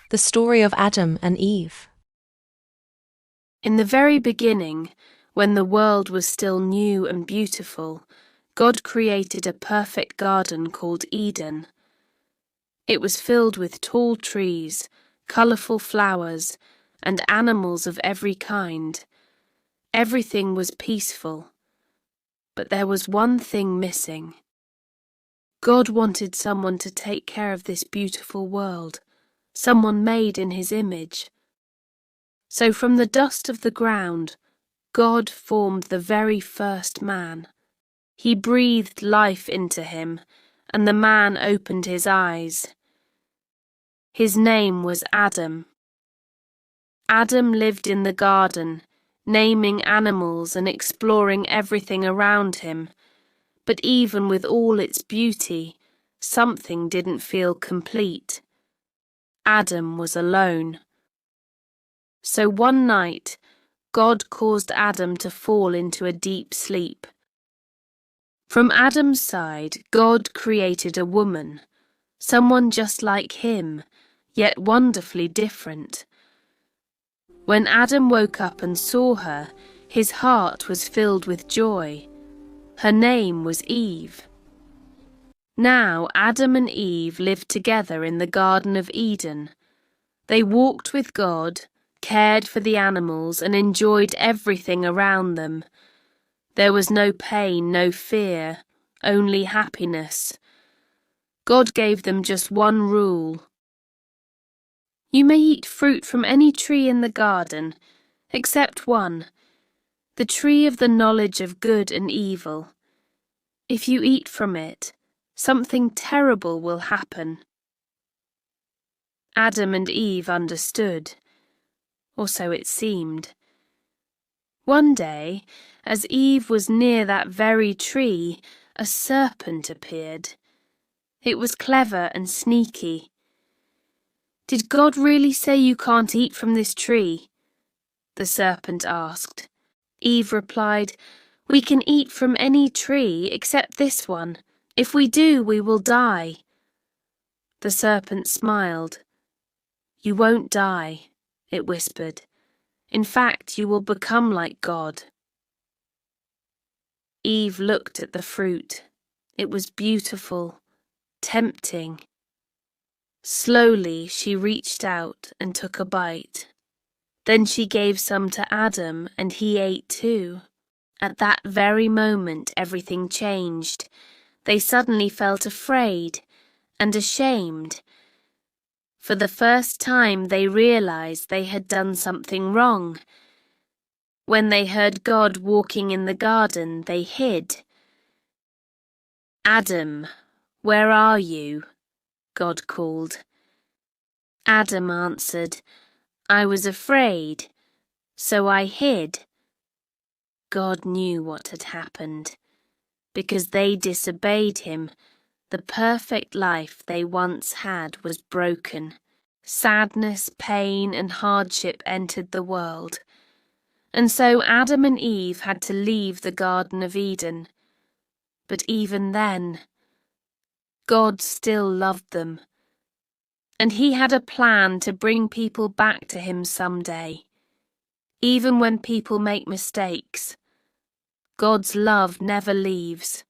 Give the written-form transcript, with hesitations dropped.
the story of Adam and Eve. In the very beginning, when the world was still new and beautiful, God created a perfect garden called Eden. It was filled with tall trees, colourful flowers, and animals of every kind. Everything was peaceful. But there was one thing missing. God wanted someone to take care of this beautiful world, someone made in his image. So from the dust of the ground, God formed the very first man. He breathed life into him, and the man opened his eyes. His name was Adam. Adam lived in the garden, naming animals and exploring everything around him. But even with all its beauty, something didn't feel complete. Adam was alone. So one night, God caused Adam to fall into a deep sleep. From Adam's side, God created a woman, someone just like him, yet wonderfully different. When Adam woke up and saw her, his heart was filled with joy. Her name was Eve. Now Adam and Eve lived together in the Garden of Eden. They walked with God, cared for the animals, and enjoyed everything around them. There was no pain, no fear, only happiness. God gave them just one rule. You may eat fruit from any tree in the garden, except one, the tree of the knowledge of good and evil. If you eat from it, something terrible will happen. Adam and Eve understood, or so it seemed. One day, as Eve was near that very tree, a serpent appeared. It was clever and sneaky. "Did God really say you can't eat from this tree?" the serpent asked. Eve replied, "We can eat from any tree except this one. If we do, we will die." The serpent smiled. "You won't die," it whispered. "In fact, you will become like God." Eve looked at the fruit. It was beautiful, tempting. Slowly, she reached out and took a bite. Then she gave some to Adam, and he ate too. At that very moment, everything changed. They suddenly felt afraid and ashamed. For the first time, they realized they had done something wrong. When they heard God walking in the garden, they hid. "Adam, where are you?" God called. Adam answered, "I was afraid, so I hid." God knew what had happened. Because they disobeyed him, the perfect life they once had was broken. Sadness, pain, and hardship entered the world. And so Adam and Eve had to leave the Garden of Eden. But even then, God still loved them. And he had a plan to bring people back to him someday. Even when people make mistakes, God's love never leaves.